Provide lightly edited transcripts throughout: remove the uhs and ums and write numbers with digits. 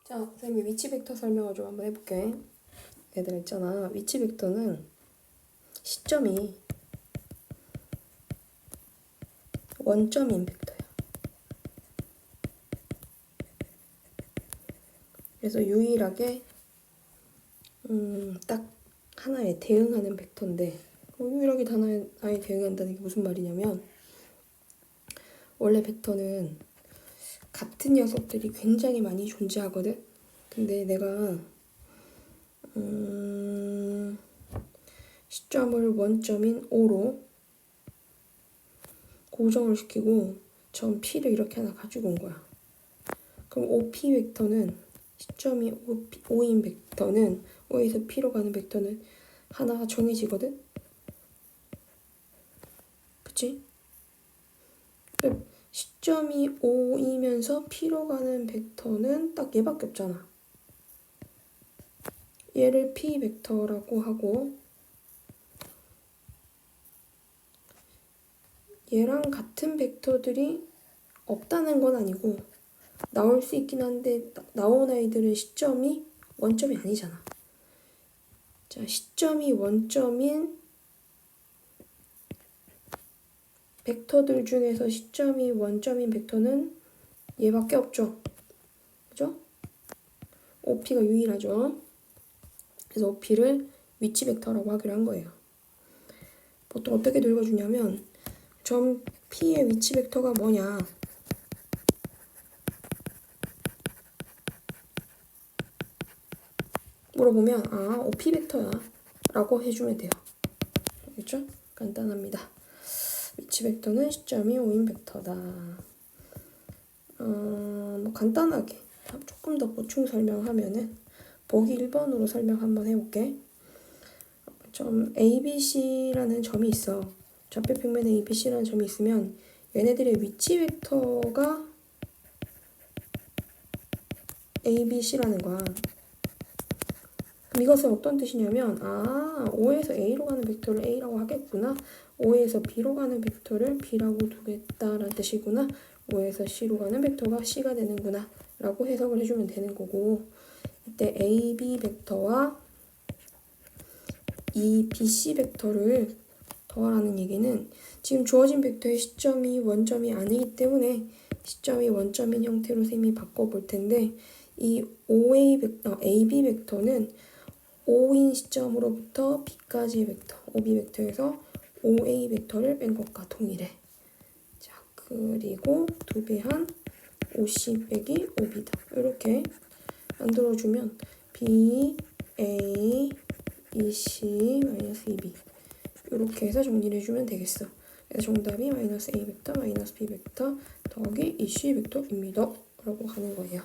자, 선생님이 위치 벡터 설명을 좀 한번 해볼게. 얘들아 있잖아. 위치 벡터는 시점이 원점인 벡터야. 그래서 유일하게 딱 하나에 대응하는 벡터인데 유일하게 하나에 대응한다는 게 무슨 말이냐면 원래 벡터는 같은 녀석들이 굉장히 많이 존재하거든. 근데 내가 시점을 원점인 O로 고정을 시키고 점 P를 이렇게 하나 가지고 온 거야. 그럼 OP 벡터는 시점이 O인 벡터는 O에서 P로 가는 벡터는 하나 정해지거든? 그치? 시점이 O이면서 P로 가는 벡터는 딱 얘밖에 없잖아. 얘를 P 벡터라고 하고 얘랑 같은 벡터들이 없다는 건 아니고 나올 수 있긴 한데 나온 아이들은 시점이 원점이 아니잖아. 자, 시점이 원점인 벡터들 중에서 시점이 원점인 벡터는 얘밖에 없죠. 그죠? OP가 유일하죠. 그래서 OP를 위치 벡터라고 하기로 한 거예요. 보통 어떻게 읽어주냐면 점 P의 위치 벡터가 뭐냐? 물어보면 OP 벡터야 라고 해주면 돼요. 알겠죠? 간단합니다. 위치 벡터는 시점이 O인 벡터다. 뭐 간단하게 조금 더 보충 설명하면은 보기 1번으로 설명 한번 해볼게. 점 ABC라는 점이 있어. 좌표 평면에 ABC라는 점이 있으면 얘네들의 위치 벡터가 ABC라는 거야. 그럼 이것은 어떤 뜻이냐면 O에서 A로 가는 벡터를 A라고 하겠구나. O에서 B로 가는 벡터를 B라고 두겠다라는 뜻이구나. O에서 C로 가는 벡터가 C가 되는구나 라고 해석을 해주면 되는 거고, 이때 AB 벡터와 이 BC 벡터를 더하라는 얘기는 지금 주어진 벡터의 시점이 원점이 아니기 때문에 시점이 원점인 형태로 쌤이 바꿔볼 텐데, 이 AB 벡터는 O인 시점으로부터 B까지의 벡터, OB 벡터에서 OA 벡터를 뺀 것과 동일해. 자, 그리고 2배한 OC 빼기 OB다. 이렇게 만들어주면 B, A, EC, 마이너스 EB 이렇게 해서 정리를 해주면 되겠어. 그래서 정답이 마이너스 A 벡터, 마이너스 B 벡터 더하기 EC 벡터입니다. 라고 하는 거예요.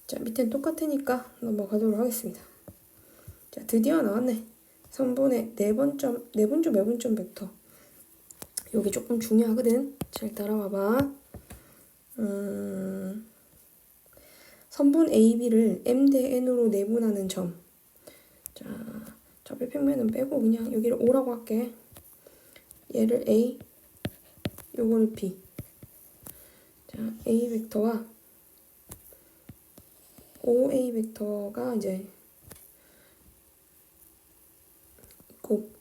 자, 밑엔 똑같으니까 넘어가도록 하겠습니다. 자, 드디어 나왔네. 선분의 내분조 매분점 벡터. 여기 조금 중요하거든. 잘 따라와봐. 선분 AB를 M 대 N으로 내분하는 점. 자, 좌표 평면은 빼고 그냥 여기를 O라고 할게. 얘를 A, 요거를 B. 자, A 벡터와 OA 벡터가 이제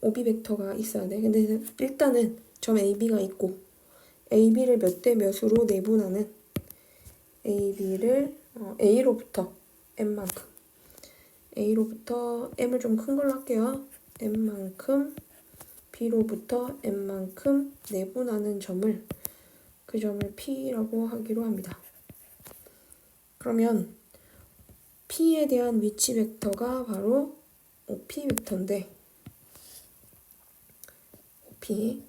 OB 벡터가 있어야 돼. 근데 일단은 점 AB가 있고 AB를 몇 대 몇으로 내분하는 AB를 A로부터 M만큼, A로부터 M을 좀 큰 걸로 할게요. M만큼, B로부터 M만큼 내분하는 점을, 그 점을 P라고 하기로 합니다. 그러면 P에 대한 위치 벡터가 바로 OP 벡터인데, OP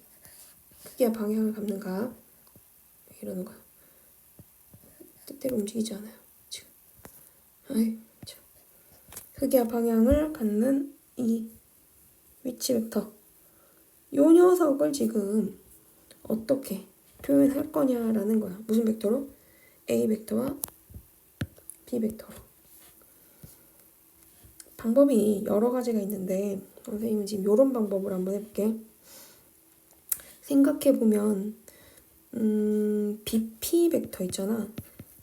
크기와 방향을 갖는 각, 이러는 거야. 뜻대로 움직이지 않아요 지금. 참. 크기와 방향을 갖는 이 위치 벡터, 요 녀석을 지금 어떻게 표현할 거냐라는 거야. 무슨 벡터로? A 벡터와 B 벡터로. 방법이 여러 가지가 있는데 선생님은 지금 요런 방법을 한번 해볼게. 생각해보면 BP 벡터 있잖아.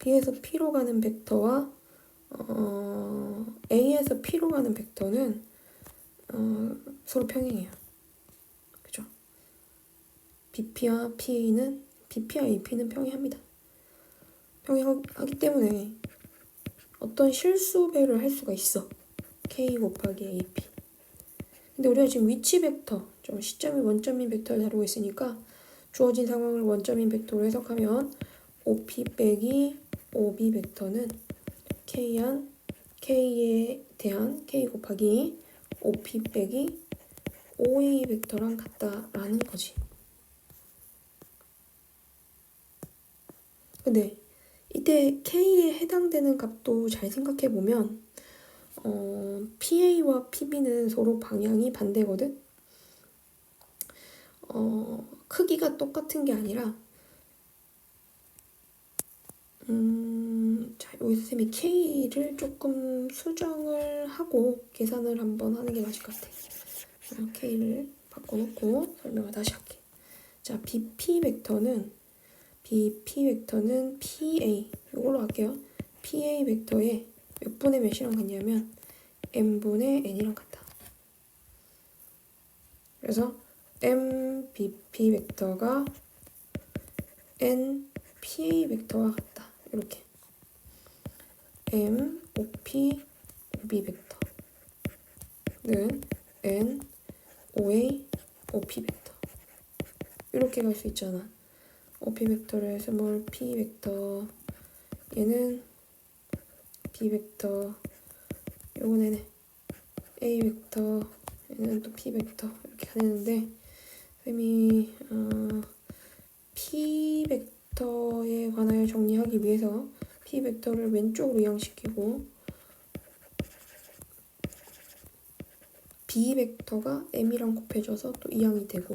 B에서 P로 가는 벡터와 A에서 P로 가는 벡터는 서로 평행해요. 그죠? BP와 AP는 평행합니다. 평행하기 때문에 어떤 실수 배를 할 수가 있어. K 곱하기 AP. 근데 우리가 지금 위치 벡터, 좀 시점이 원점인 벡터를 다루고 있으니까 주어진 상황을 원점인 벡터로 해석하면 OP 빼기 OB 벡터는 K에 대한 K 곱하기 OP 빼기 OA 벡터랑 같다라는 거지. 근데 이때 K에 해당되는 값도 잘 생각해보면 PA와 PB는 서로 방향이 반대거든? 크기가 똑같은 게 아니라 자, 여기서 쌤이 K를 조금 수정을 하고 계산을 한번 하는 게 맞을 것 같아. K를 바꿔놓고 설명을 다시 할게. 자, BP 벡터는 PA 이걸로 할게요. PA 벡터에 몇 분의 몇이랑 같냐면 n분의 n이랑 같다. 그래서 MBP 벡터가 NPA 벡터와 같다. 이렇게 MOP OB 벡터는 NOA OP 벡터 이렇게 갈 수 있잖아. OP 벡터를 스몰 P 벡터, 얘는 B 벡터, 요거는 A 벡터, 얘는 또 P 벡터 이렇게 가는데 쌤이 P 벡터에 관하여 정리하기 위해서 P 벡터를 왼쪽으로 이항시키고 B 벡터가 M이랑 곱해져서 또 이항이 되고,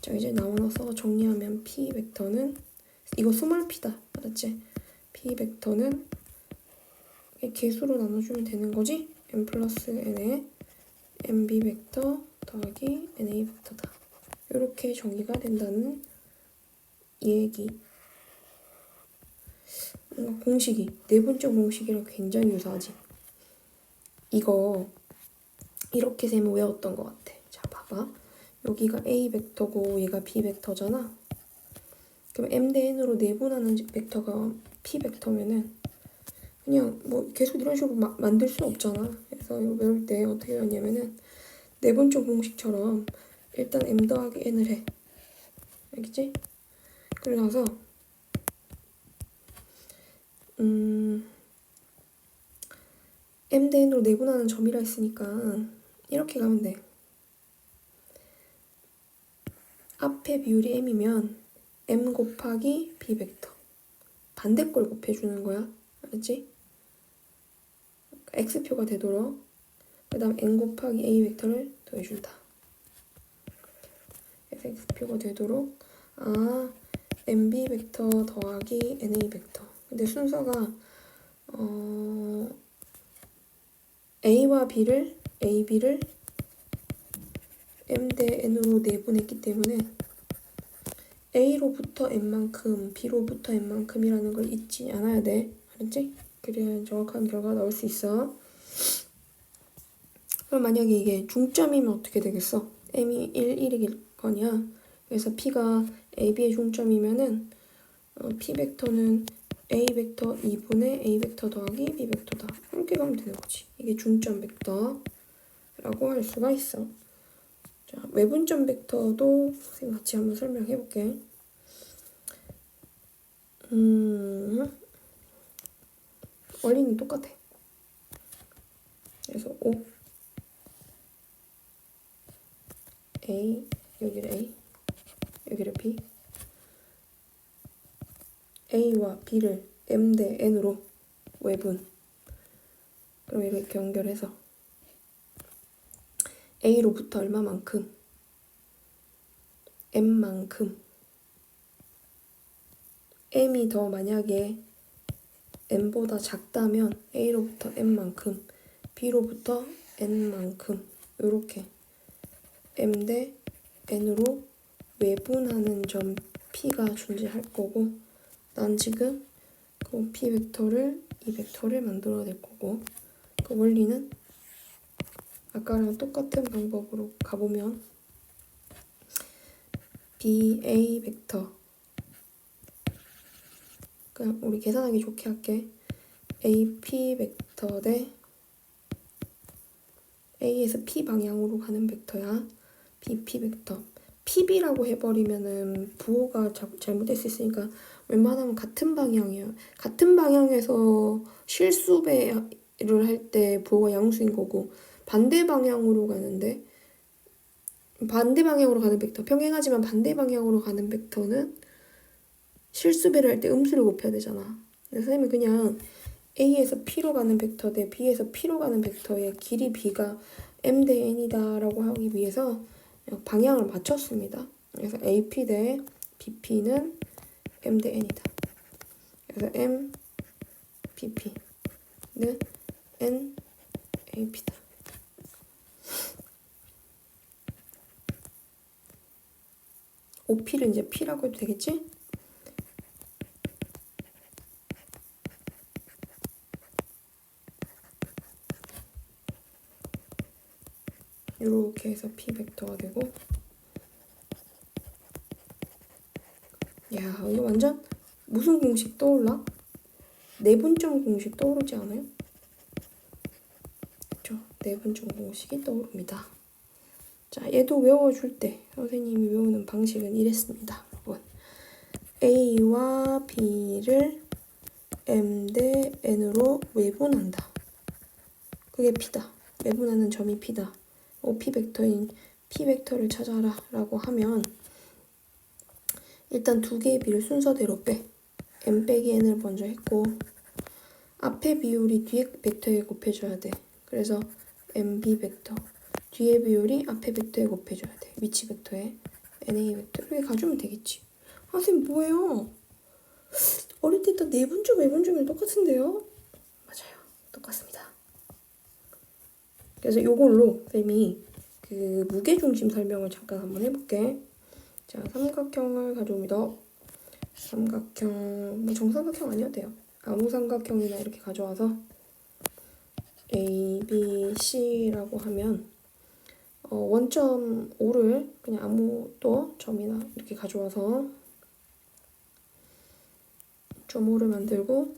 자 이제 나눠서 정리하면 P 벡터는 이거 스몰 P다. 알았지? P 벡터는 개수로 나눠주면 되는 거지? M 플러스 N의 MB 벡터 더하기 NA 벡터다. 이렇게 정의가 된다는 얘기. 뭔가 공식이 내분적 공식이랑 굉장히 유사하지. 이거 이렇게 쌤은 외웠던 것 같아. 자 봐봐. 여기가 A 벡터고 얘가 B 벡터잖아. 그럼 M 대 N으로 내분하는 벡터가 P 벡터면은 그냥 뭐 계속 이런 식으로 만들 수는 없잖아. 그래서 이거 외울 때 어떻게 하냐면은 내분적 공식처럼 일단 M 더하기 N을 해. 알겠지? 그러고 나서 M 대 N으로 내분하는 점이라 했으니까 이렇게 가면 돼. 앞에 비율이 M이면 M 곱하기 B 벡터 반대 걸 곱해주는 거야. 알았지? X표가 되도록 그 다음 N 곱하기 A 벡터를 더해준다. 그래서 X표가 되도록 MB 벡터 더하기 NA 벡터. 근데 순서가 A와 B를 M 대 N으로 내분했기 때문에 A로부터 N만큼, B로부터 N만큼이라는 걸 잊지 않아야 돼. 알았지? 그래야 정확한 결과가 나올 수 있어. 그럼 만약에 이게 중점이면 어떻게 되겠어? M이 1일 거냐? 그래서 P가 AB의 중점이면은 P 벡터는 A 벡터 2분의 A 벡터 더하기 B 벡터다. 이렇게 가면 되는 거지. 이게 중점 벡터라고 할 수가 있어. 자, 외분점 벡터도 선생님 같이 한번 설명해 볼게. 원리는 똑같아. 그래서 O A 여기를 A 여기를 B A와 B를 M 대 N으로 외분. 그럼 이렇게 연결해서 A로부터 얼마만큼 M만큼 M이 더 만약에 M보다 작다면 A로부터 M만큼 B로부터 N만큼 이렇게 M 대 N으로 외분하는 점 P가 존재할 거고, 난 지금 그 OP 벡터를 이 벡터를 만들어낼 거고 그 원리는 아까랑 똑같은 방법으로 가보면 BA 벡터 그냥 우리 계산하기 좋게 할게. AP 벡터 대 A에서 P 방향으로 가는 벡터야. BP 벡터. PB라고 해버리면은 부호가 잘못될 수 있으니까 웬만하면 같은 방향이에요. 같은 방향에서 실수배를 할 때 부호가 양수인 거고 반대 방향으로 가는데 반대 방향으로 가는 벡터 평행하지만 반대 방향으로 가는 벡터는 실수배를 할 때 음수를 곱해야 되잖아. 그래서 선생님이 그냥 A에서 P로 가는 벡터 대 B에서 P로 가는 벡터의 길이 B가 M 대 N이다 라고 하기 위해서 방향을 맞췄습니다. 그래서 AP 대 BP는 M 대 N이다. 그래서 M, BP는 N, AP다. OP를 이제 P라고 해도 되겠지? 이렇게 해서 P 벡터가 되고 야 이거 완전 무슨 공식 떠올라? 내분점 공식 떠오르지 않아요? 그쵸? 내분점 공식이 떠오릅니다. 자 얘도 외워줄 때 선생님이 외우는 방식은 이랬습니다. 여러분 A와 B를 M 대 N으로 외분한다. 그게 P다. 외분하는 점이 P다. OP 벡터인 P 벡터를 찾아라 라고 하면 일단 두 개의 비를 순서대로 빼. M 빼기 N을 먼저 했고 앞에 비율이 뒤에 벡터에 곱해줘야 돼. 그래서 MB 벡터 뒤에 비율이 앞에 벡터에 곱해줘야 돼. 위치 벡터에 NA 벡터 이렇게 가주면 되겠지. 아 선생님 뭐예요? 어릴 때부터 내분점 외분점이 똑같은데요? 맞아요. 똑같습니다. 그래서 요걸로 쌤이 그 무게중심 설명을 잠깐 한번 해볼게. 자, 삼각형을 가져옵니다. 삼각형, 뭐 정삼각형 아니어도 돼요. 아무 삼각형이나 이렇게 가져와서 A, B, C라고 하면 원점 O를 그냥 아무 또 점이나 이렇게 가져와서 점 O를 만들고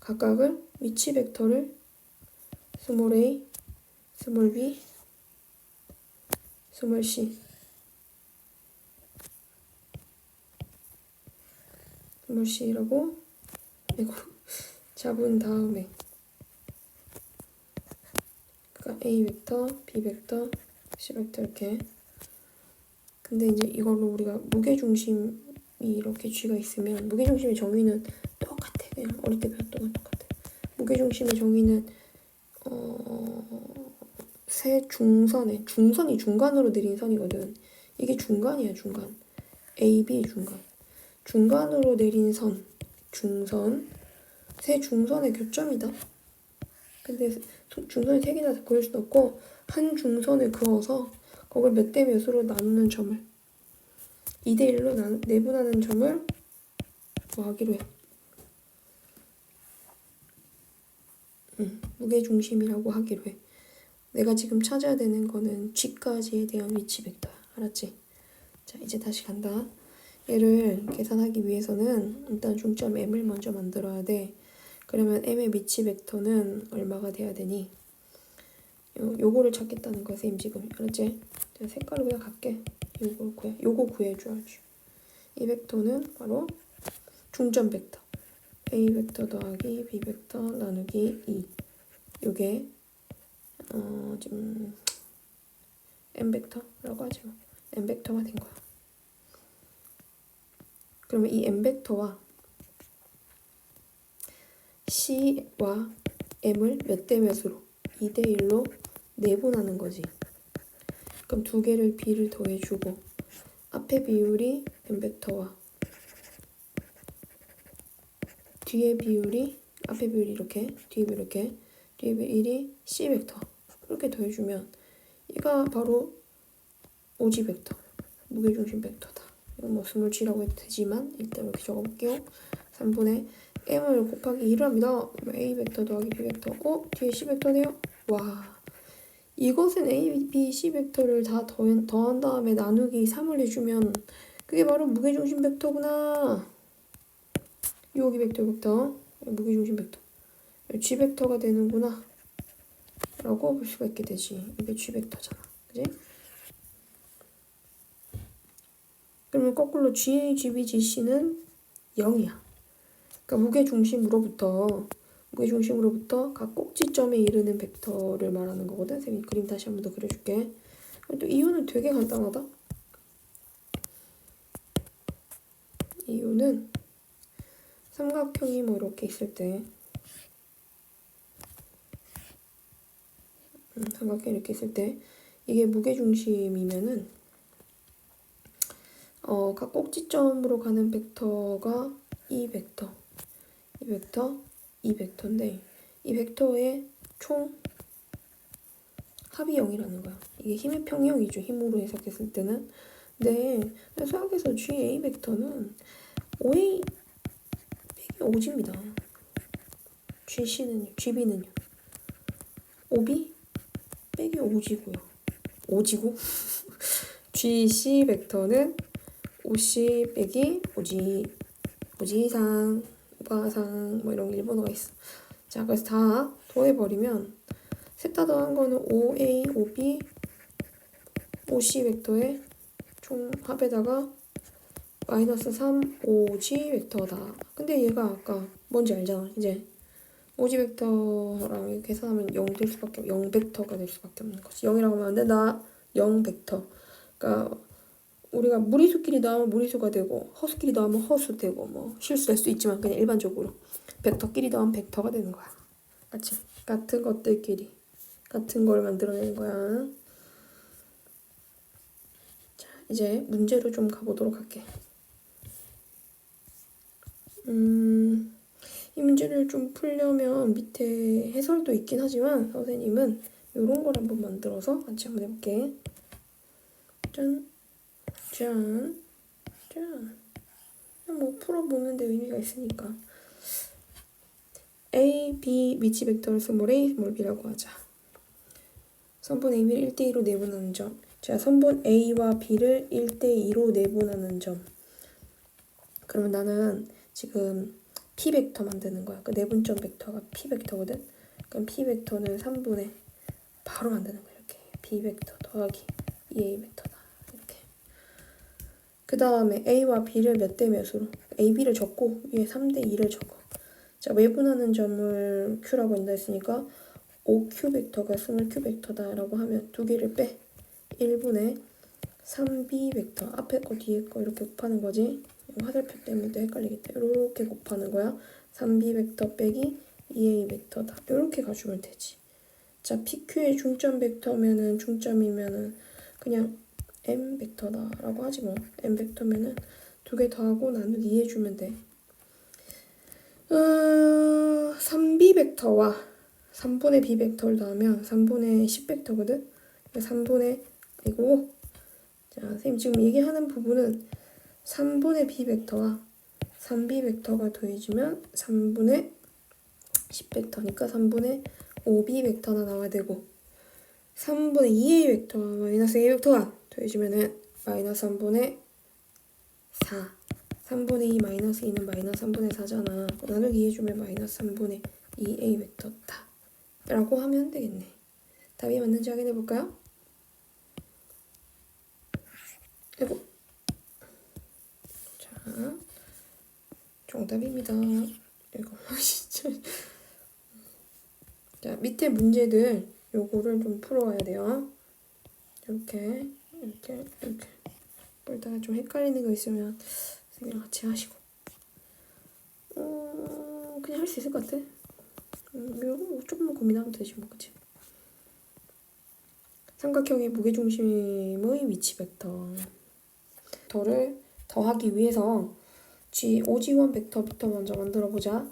각각을 위치 벡터를 스몰 a, 스몰 b, 스몰 c 스몰 c라고 이거 잡은 다음에 그러니까 a 벡터, b 벡터, c 벡터 이렇게. 근데 이제 이걸로 우리가 무게중심이 이렇게 쥐가 있으면 무게중심의 정의는 똑같아. 그냥 어릴 때 배웠던 건 똑같아. 무게중심의 정의는 세 중선에 중선이 중간으로 내린 선이거든. 이게 중간이야. 중간. A, B 중간. 중간으로 내린 선 중선 세 중선의 교점이다. 근데 중선이 세 개나 그릴 수는 없고 한 중선을 그어서 그걸 몇 대 몇으로 나누는 점을 2대 1로 내분하는 점을 뭐 하기로 해. 무게중심이라고 하기로 해. 내가 지금 찾아야 되는 거는 G까지에 대한 위치 벡터야. 알았지? 자, 이제 다시 간다. 얘를 계산하기 위해서는 일단 중점 M을 먼저 만들어야 돼. 그러면 M의 위치 벡터는 얼마가 돼야 되니? 요거를 찾겠다는 거야, 쌤 지금. 알았지? 자, 색깔을 그냥 갈게. 요거 구해줘야지. 이 벡터는 바로 중점 벡터. A 벡터 더하기 B 벡터 나누기 2. 요게 지금 M 벡터라고 하지 뭐. M 벡터가 된 거야. 그러면 이 M 벡터와 C와 M을 몇 대 몇으로? 2대 1로 내분하는 거지. 그럼 두 개를 B를 더해주고 앞에 비율이 M 벡터와 뒤에 비율이 앞에 비율이 이렇게 뒤에 비율 이렇게 뒤에 비율이 C 벡터 이렇게 더해주면 얘가 바로 오지 벡터 무게중심 벡터다. 이건 뭐 스몰g라고 해도 되지만 일단 이렇게 적어볼게요. 3분의 m을 곱하기 2를 합니다. a 벡터 더하기 b 벡터. 뒤에 c 벡터네요. 와, 이것은 a, b, c 벡터를 다 더한 다음에 나누기 3을 해주면 그게 바로 무게중심 벡터구나. 여기 벡터 무게중심 벡터 g 벡터가 되는구나 라고 볼 수가 있게 되지. 이게 g 벡터잖아, 그지? 그러면 거꾸로 GA, GB, GC는 0이야. 그러니까 무게중심으로부터 각 꼭지점에 이르는 벡터를 말하는 거거든. 쌤이 그림 다시 한 번 더 그려줄게. 또 이유는 되게 간단하다. 이유는 삼각형이 뭐 이렇게 있을 때 삼각형이 이렇게 있을 때 이게 무게중심이면은 각 꼭지점으로 가는 벡터가 이 벡터인데 이 벡터의 총 합이 0이라는 거야. 이게 힘의 평형이죠. 힘으로 해석했을 때는. 네, 수학에서 GA 벡터는 OA 빼기 5G입니다. GC는요, GB는요. OB 빼기 5G고요. 5G고? GC 벡터는 OC 빼기 5G. 5G 이상, 오가상, 뭐 이런 게 일본어가 있어. 자, 그래서 다 더해버리면 셋 다 더한 거는 OA, OB, OC 벡터의 총 합에다가 마이너스 3, OG 벡터다. 근데 얘가 아까 뭔지 알잖아, 이제. OG 벡터랑 이렇게 계산하면 0 될 수밖에, 0 벡터가 될 수밖에 없는 거지. 0이라고 하면 안 된다. 0 벡터. 그러니까 우리가 무리수끼리 나오면 무리수가 되고 허수끼리 나오면 허수 되고 뭐 실수할 수 있지만 그냥 일반적으로 벡터끼리 나오면 벡터가 되는 거야. 맞지? 같은 것들끼리 같은 걸 만들어내는 거야. 자, 이제 문제로 좀 가보도록 할게. 이 문제를 좀 풀려면 밑에 해설도 있긴 하지만 선생님은 이런 걸 한번 만들어서 같이 한번 해볼게. 짠, 짠, 짠. 뭐 풀어보는데 의미가 있으니까. A, B 위치 벡터를 스몰 a, 스몰 b라고 하자. 선분 A, B를 1대2로 내분하는 점. 자, 선분 A와 B를 1대2로 내분하는 점. 그러면 나는 지금 P 벡터 만드는 거야. 그 내분점 벡터가 P 벡터거든. 그럼 P 벡터는 3분의 바로 만드는 거야. 이렇게 B 벡터 더하기 2A 벡터다. 이렇게. 그 다음에 A와 B를 몇 대 몇으로? A, B를 적고 위에 3대2를 적어. 자, 외분하는 점을 Q라고 한다 했으니까 OQ 벡터가 스몰 Q 벡터다라고 하면 두 개를 빼. 1분의 3B 벡터. 앞에 거 뒤에 거 이렇게 곱하는 거지. 화살표 때문에 또 헷갈리겠다. 이렇게 곱하는 거야. 3B 벡터 빼기 2A 벡터다. 이렇게 가주면 되지. 자, PQ의 중점 벡터면은 중점이면은 그냥 M 벡터다라고 하지 뭐. M 벡터면은 두 개 더하고 나누기 2 해주면 돼. 3B 벡터와 3분의 B 벡터를 더하면 3분의 10 벡터거든. 3분의 이거. 자, 선생님 지금 얘기하는 부분은 3분의 B 벡터와 3B 벡터가 더해지면 3분의 10 벡터니까 3분의 5B 벡터가 나와야 되고 3분의 2A 벡터와 마이너스 A 벡터가 더해지면은 마이너스 3분의 4. 3분의 2 마이너스 2는 마이너스 3분의 4잖아. 나누기 2 해주면 마이너스 3분의 2A 벡터다. 라고 하면 되겠네. 답이 맞는지 확인해 볼까요? 아이고. 자, 정답입니다. 이거 진짜. 자, 밑에 문제들 요거를 좀 풀어와야 돼요. 이렇게 풀다가 좀 헷갈리는 거 있으면 선생님이랑 같이 하시고. 그냥 할 수 있을 것 같아. 이거 뭐 조금만 고민하면 되지 뭐, 그치? 삼각형의 무게중심의 위치 벡터를 더하기 위해서 OG1 벡터부터 먼저 만들어보자.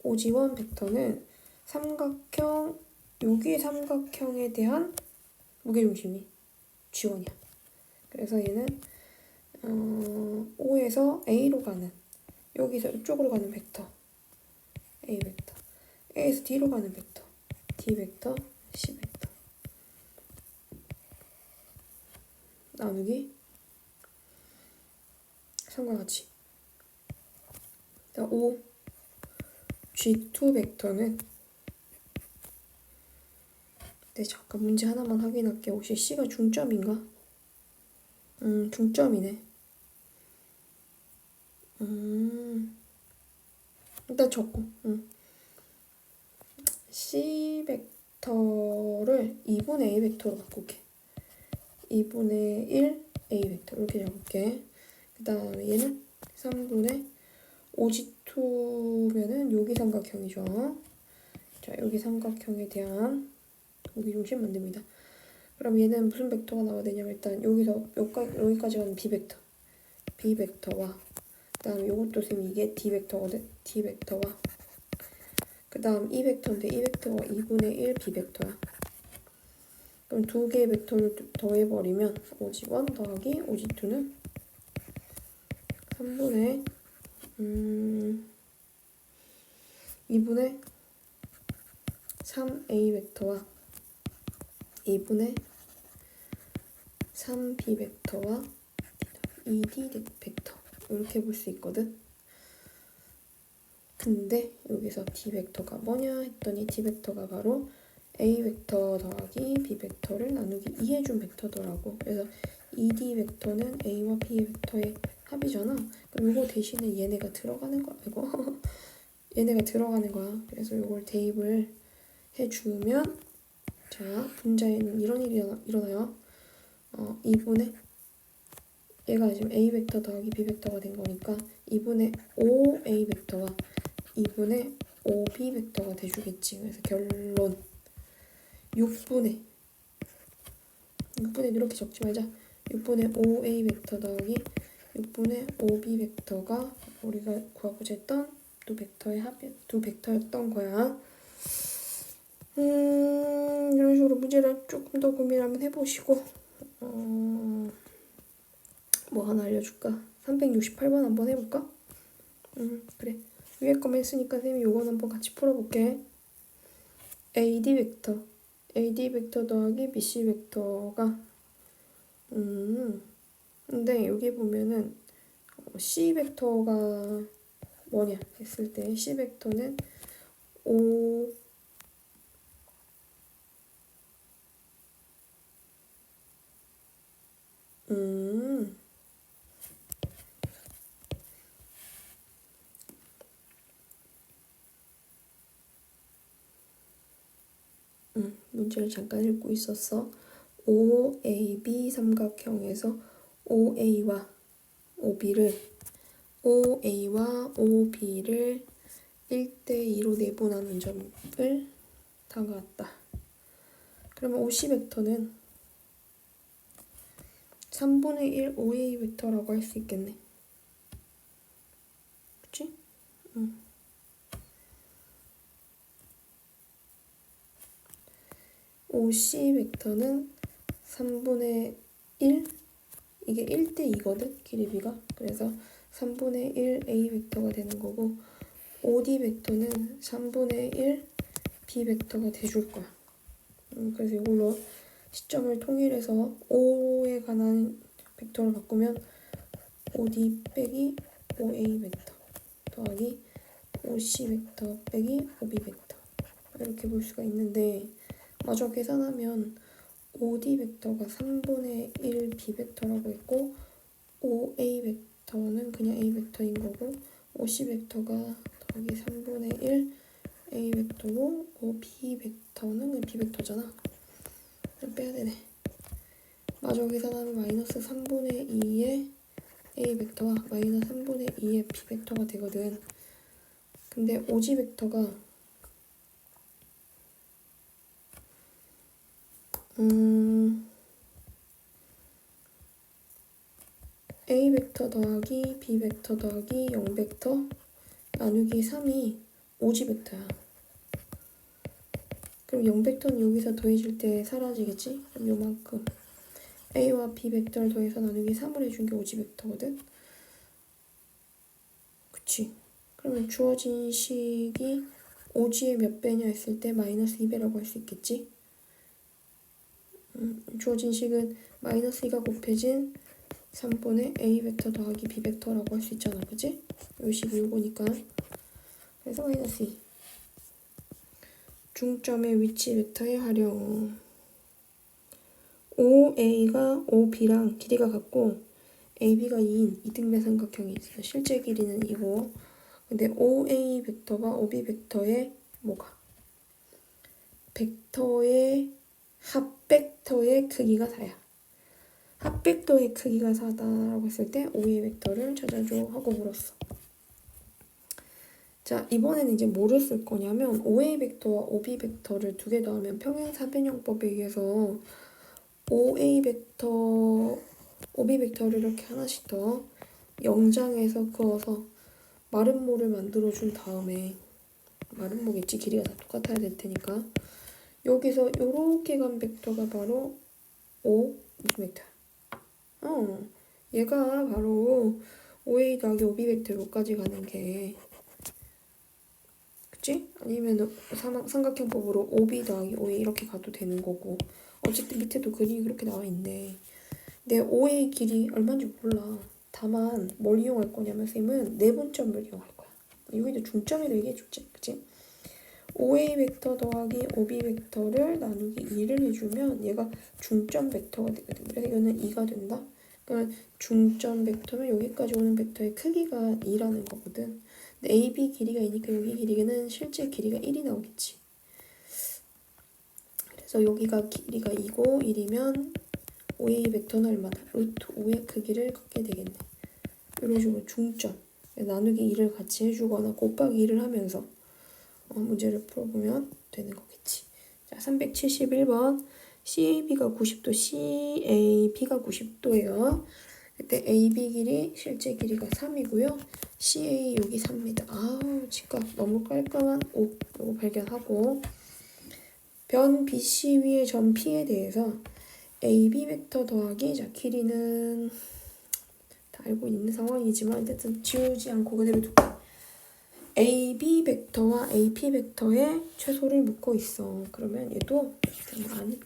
OG1 벡터는 삼각형, 여기 삼각형에 대한 무게중심이 G1이야. 그래서 얘는 O에서 A로 가는, 여기서 이쪽으로 가는 벡터 A 벡터, A에서 D로 가는 벡터 D 벡터, C 벡터 나누기 3과 같이. 5 G2 벡터는, 네, 잠깐 문제 하나만 확인할게. 혹시 C가 중점인가? 중점이네. 일단 적고. C 벡터를 2분의 A 벡터로 바꿀게. 2분의 1 A 벡터 이렇게 적을게. 그 다음에 얘는 3분의 5G2면은 여기 삼각형이죠. 자, 여기 삼각형에 대한 무기중심 만듭니다. 그럼 얘는 무슨 벡터가 나와야 되냐면, 일단 여기서 여기까지 가는 B 벡터, B 벡터와, 그 다음에 요것도 쌤 이게 D 벡터거든. D 벡터와, 그 다음 이 벡터인데 이 벡터가 2분의 1 B 벡터야. 그럼 두 개의 벡터를 더해버리면 OG1 더하기 OG2는 3분의 2분의 3A 벡터와 2분의 3B 벡터와 2D 벡터 이렇게 볼 수 있거든. 근데 여기서 D 벡터가 뭐냐 했더니 D 벡터가 바로 A 벡터 더하기 B 벡터를 나누기 2 해준 벡터더라고. 그래서 2D 벡터는 A와 B 벡터의 합이잖아. 그럼 이거 대신에 얘네가 들어가는 거야. 이거 얘네가 들어가는 거야. 그래서 이걸 대입을 해주면, 자, 분자에는 이런 일이 일어나요. 2분의, 얘가 지금 A 벡터 더하기 B 벡터가 된 거니까 2분의 5A 벡터와 2분의 5B 벡터가 돼주겠지. 그래서 결론 6분의 이렇게 적지 말자. 6분의 5A 벡터 더하기 6분의 5B 벡터가 우리가 구하고자 했던 두 벡터였던 거야. 이런 식으로 문제를 조금 더 고민 한번 해보시고, 뭐 하나 알려줄까? 368번 한번 해볼까? 그래. 위에 거만 했으니까 쌤이 요건 한번 같이 풀어볼게. AD 벡터 더하기 BC 벡터가, 근데 여기 보면은 C 벡터가 뭐냐 했을 때 C 벡터는 5 문제를 잠깐 읽고 있었어. OAB 삼각형에서 OA와 OB를 1대2로 내분하는 점을 다가왔다. 그러면 OC 벡터는 3분의 1 OA 벡터라고 할 수 있겠네. 그치? OC 벡터는 3분의 1, 이게 1대2거든, 길이비가. 그래서 3분의 1 A 벡터가 되는 거고, OD 벡터는 3분의 1 B 벡터가 돼줄 거야. 그래서 이걸로 시점을 통일해서 O에 관한 벡터를 바꾸면 OD 빼기 OA 벡터 더하기 OC 벡터 빼기 OB 벡터 이렇게 볼 수가 있는데, 마저 계산하면 OD 벡터가 3분의 1 B 벡터라고 했고, OA 벡터는 그냥 A 벡터인 거고, OC 벡터가 더하기 3분의 1 A 벡터고, OB 벡터는 그냥 B 벡터잖아. 빼야 되네. 마저 계산하면 마이너스 3분의 2의 A 벡터와 마이너스 3분의 2의 B 벡터가 되거든. 근데 OG 벡터가 A 벡터 더하기 B 벡터 더하기 0 벡터 나누기 3이 OG 벡터야. 그럼 0 벡터는 여기서 더해질 때 사라지겠지? 그럼 요만큼 A와 B 벡터를 더해서 나누기 3을 해준 게 오지 벡터거든. 그치? 그러면 주어진 식이 오지의 몇 배냐 했을 때 마이너스 2배라고 할 수 있겠지? 주어진 식은 마이너스 2가 곱해진 3분의 A 벡터 더하기 B 벡터라고 할 수 있잖아. 그치? 요 식이 요거니까. 그래서 마이너스 2. 중점의 위치 벡터의 활용. OA가 OB랑 길이가 같고 AB가 2인 이등변 삼각형이 있어요. 실제 길이는 이고 근데 OA 벡터가 OB 벡터의 뭐가? 벡터의 합벡터의 크기가 4야. 합벡터의 크기가 4다라고 했을 때 OA 벡터를 찾아줘 하고 물었어. 자, 이번에는 이제 뭐를 쓸 거냐면 OA 벡터와 OB 벡터를 두 개 더하면 평행사변형법에 의해서 OA 벡터, OB 벡터를 이렇게 하나씩 더 영장에서 그어서 마름모를 만들어준 다음에 마름모겠지? 길이가 다 똑같아야 될 테니까 여기서 요렇게 간 벡터가 바로 O 무슨 벡터야? 얘가 바로 OA 더하기 OB 벡터로까지 가는 게 그치? 아니면 삼각형법으로 OB 더하기 OA 이렇게 가도 되는 거고 어쨌든 밑에도 그림이 그렇게 나와 있네. 내 OA 길이 얼마인지 몰라. 다만 뭘 이용할 거냐면 쌤은 내분점을 이용할 거야. 여기도 중점이라 얘기해줬지. 그치? OA 벡터 더하기 OB 벡터를 나누기 2를 해주면 얘가 중점 벡터가 되거든. 그래서 이거는 2가 된다. 그러면 중점 벡터면 여기까지 오는 벡터의 크기가 2라는 거거든. 근데 AB 길이가 2니까 여기 길이는 실제 길이가 1이 나오겠지. 그래서 여기가 길이가 2고 1이면 OA 벡터는 얼마다? 루트 5의 크기를 갖게 되겠네. 이런 식으로 중점 나누기 2를 같이 해주거나 곱하기 2를 하면서 문제를 풀어보면 되는 거겠지. 자, 371번 CAB가 90도, CAB가 90도예요. 그때 AB 길이 실제 길이가 3이고요. CA 여기 3입니다. 아우 직각 너무 깔끔한 옥 요거 발견하고 변 BC 위의 점 P에 대해서 AB 벡터 더하기 자 길이는 다 알고 있는 상황이지만 어쨌든 지우지 않고 그대로 두고 AB 벡터와 AP 벡터의 최소를 묻고 있어. 그러면 얘도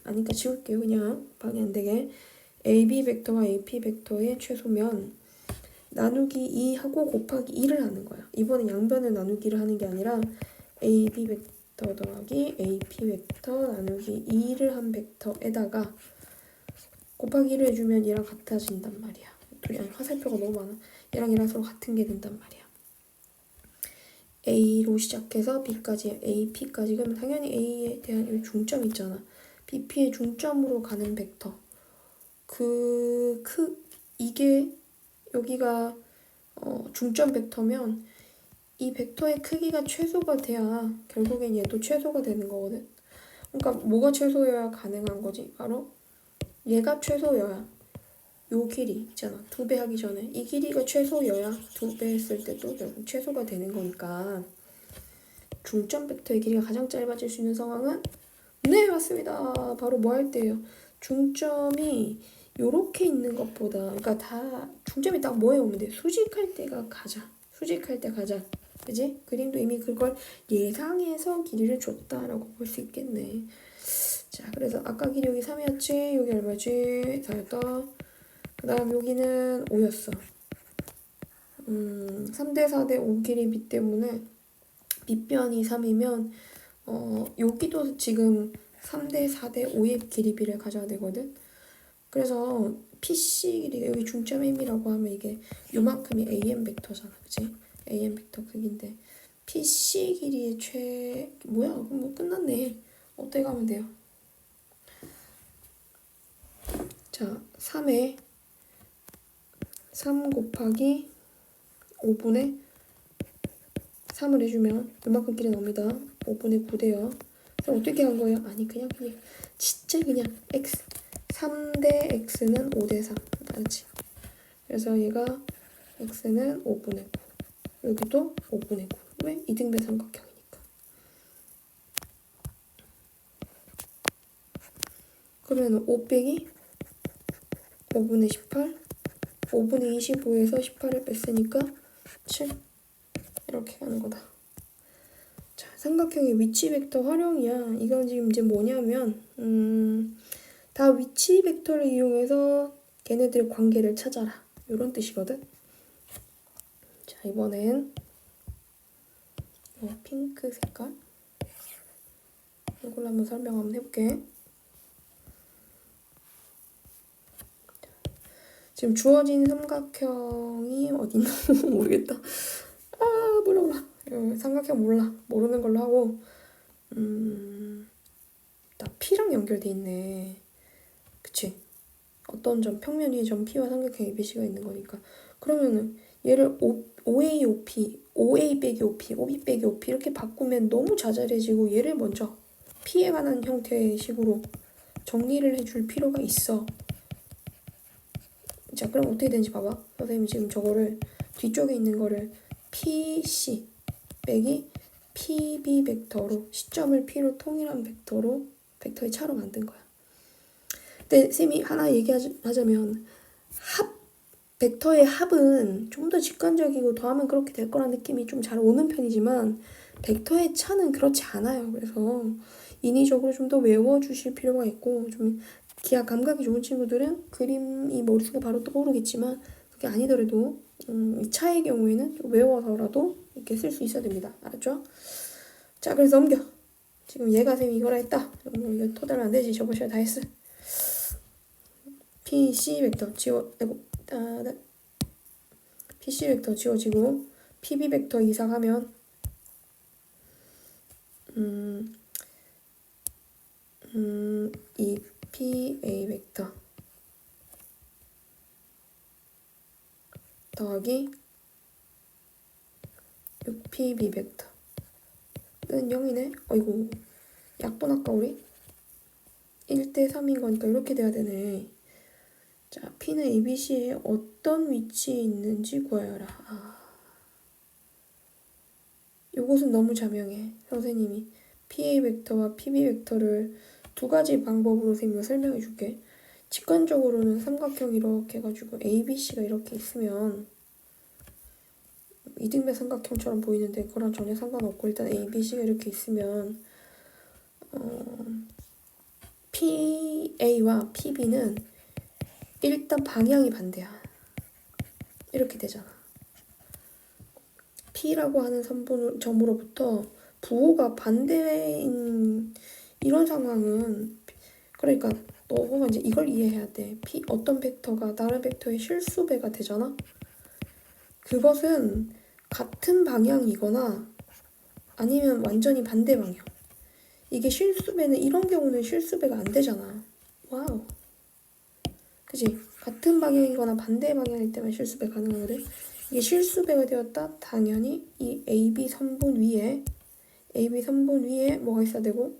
아니까 지울게요. 그냥 방해 안 되게. AB 벡터와 AP 벡터의 최소면 나누기 2하고 곱하기 2를 하는 거야. 이번엔 양변을 나누기를 하는 게 아니라 AB 벡터 더하기 AP 벡터 나누기 2를 한 벡터에다가 곱하기 1을 해주면 얘랑 같아진단 말이야. 그냥 화살표가 너무 많아. 얘랑 서로 같은 게 된단 말이야. A로 시작해서 B까지, AP까지. 그러면 당연히 A에 대한 중점 있잖아. BP의 중점으로 가는 벡터. 이게 여기가 중점 벡터면 이 벡터의 크기가 최소가 돼야 결국엔 얘도 최소가 되는 거거든. 그러니까 뭐가 최소여야 가능한 거지? 바로 얘가 최소여야 요 길이 있잖아. 2배 하기 전에 이 길이가 최소여야 2배 했을 때도 결국 최소가 되는 거니까 중점 벡터의 길이가 가장 짧아질 수 있는 상황은 네 맞습니다. 바로 뭐 할 때예요? 중점이 요렇게 있는 것보다 그러니까 다 중점이 딱 뭐에 오면 돼? 수직할 때가 가자. 수직할 때 가자. 그지? 그림도 이미 그걸 예상해서 길이를 줬다라고 볼 수 있겠네. 자, 그래서 아까 길이 여기 3이었지? 여기 얼마지? 4였다. 그 다음 여기는 5였어. 3대 4대 5 길이 B 때문에 밑변이 3이면 여기도 지금 3대 4대 5의 길이 B를 가져야 되거든. 그래서 PC 길이가 여기 중점 M이라고 하면 이게 요만큼이 AM 벡터잖아. 그치? AM 벡터 크기인데 PC 길이의 뭐야? 그럼 뭐 끝났네. 어떻게 가면 돼요? 자, 3에 3 곱하기 5분의 3을 해주면 요만큼 길이 나옵니다. 5분의 9대요. 그래서 어떻게 한 거예요? 아니 그냥 진짜 그냥 x 3대 x는 5대 3 알았지? 그래서 얘가 x는 5분의 9 여기도 5분의 9 왜? 이등변 삼각형이니까. 그러면 5 빼기 5분의 18, 5분의 25에서 18을 뺐으니까 7 이렇게 가는 거다. 자, 삼각형의 위치 벡터 활용이야. 이건 지금 이제 뭐냐면 다 위치 벡터를 이용해서 걔네들의 관계를 찾아라. 이런 뜻이거든. 자, 이번엔 핑크 색깔 이걸로 한번 설명 한번 해볼게. 지금 주어진 삼각형이 어딨나 모르겠다. 몰라. 삼각형 모르는 걸로 하고 나 P랑 연결돼 있네. 그치? 어떤 점, 평면 위에 점 P와 삼각형 ABC가 있는 거니까. 그러면은 얘를 OA, OP, OA 빼기 OP, OB 빼기 OP 이렇게 바꾸면 너무 자잘해지고 얘를 먼저 P에 관한 형태의 식으로 정리를 해줄 필요가 있어. 자, 그럼 어떻게 되는지 봐봐. 선생님이 지금 저거를 뒤쪽에 있는 거를 PC 빼기 PB 벡터로 시점을 P로 통일한 벡터로 벡터의 차로 만든 거야. 근데 쌤이 하나 얘기하자면 벡터의 합은 좀 더 직관적이고 더하면 그렇게 될 거란 느낌이 좀 잘 오는 편이지만 벡터의 차는 그렇지 않아요. 그래서 인위적으로 좀 더 외워주실 필요가 있고 좀 기하 감각이 좋은 친구들은 그림이 머릿속에 바로 떠오르겠지만 그게 아니더라도 이 차의 경우에는 좀 외워서라도 이렇게 쓸 수 있어야 됩니다. 알았죠? 자, 그래서 넘겨. 지금 얘가 쌤이 이거라 했다. 이거 토달면 안 되지. 저번 시간에 다 했어. PC 벡터 PC 벡터 지워지고 PB 벡터 이상하면 이 PA 벡터 더하기 6PB 벡터 는 0이네. 어이구 약분 아까 우리 1대 3인 거니까 이렇게 돼야 되네. 자, P는 ABC에 어떤 위치에 있는지 구하여라. 요것은 너무 자명해. 선생님이 PA 벡터와 PB 벡터를 두 가지 방법으로 선생님이 설명해 줄게. 직관적으로는 삼각형 이렇게 해가지고 ABC가 이렇게 있으면 이등변 삼각형처럼 보이는데 그거랑 전혀 상관없고 일단 ABC가 이렇게 있으면 PA와 PB는 일단 방향이 반대야. 이렇게 되잖아. P라고 하는 점으로부터 부호가 반대인 이런 상황은 그러니까 너가 이제 이걸 이해해야 돼. 어떤 벡터가 다른 벡터의 실수배가 되잖아. 그것은 같은 방향이거나 아니면 완전히 반대 방향. 이게 실수배는 이런 경우는 실수배가 안 되잖아. 와우. 그치? 같은 방향이거나 반대 방향일 때만 실수배 가능하거든. 이게 실수배가 되었다. 당연히 이 AB 선분 위에 뭐가 있어야 되고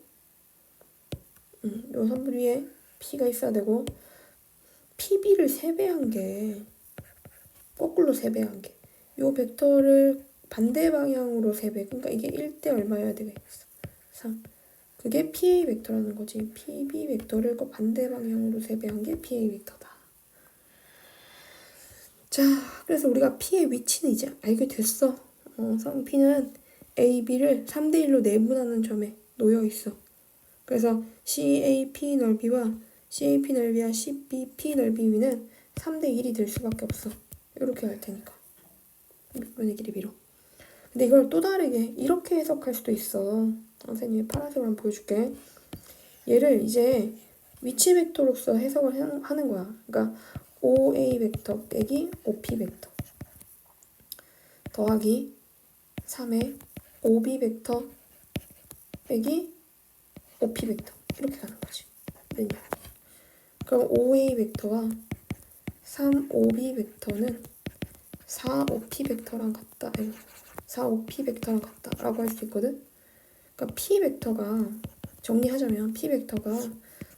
요 선분 위에 P가 있어야 되고 PB를 3배한 게 거꾸로 3배한 게 요 벡터를 반대 방향으로 3배 그러니까 이게 1대 얼마여야 되겠어? 3 그게 PA 벡터라는 거지. PB 벡터를 반대 방향으로 3배한 게 PA 벡터다. 자, 그래서 우리가 P의 위치는 이제 알게 됐어. P는 A, B를 3대1로 내분하는 점에 놓여 있어. 그래서 CAP 넓이와 CAP 넓이와 CBP 넓이 위는 3대1이 될 수밖에 없어. 이렇게 갈 테니까. 밑변의 길이 B로. 근데 이걸 또 다르게 이렇게 해석할 수도 있어. 선생님이 파란색으로 한번 보여줄게. 얘를 이제 위치 벡터로서 해석을 하는 거야. 그러니까 OA 벡터 빼기 OP 벡터 더하기 3의 OB 벡터 빼기 OP 벡터 이렇게 가는 거지. 그럼 OA 벡터와 3OB 벡터는 4OP 벡터랑 같다. 4OP 벡터랑 같다라고 할 수 있거든. 그러니까 P 벡터가 정리하자면 P 벡터가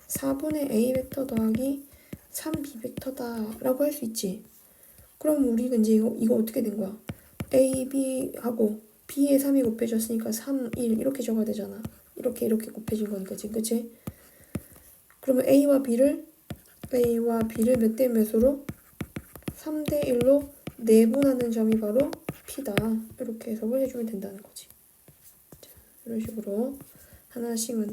4분의 A 벡터 더하기 3B 벡터다라고 할 수 있지. 그럼 우리가 이제 이거 어떻게 된 거야? A, B하고 B에 3이 곱해졌으니까 3, 1 이렇게 적어야 되잖아. 이렇게 곱해진 거니까 지금 그치? 그러면 A와 B를 A와 B를 몇 대 몇으로? 3대 1로 내분하는 점이 바로 P다. 이렇게 해석을 해주면 된다는 거지. 자, 이런 식으로 하나씩 만들어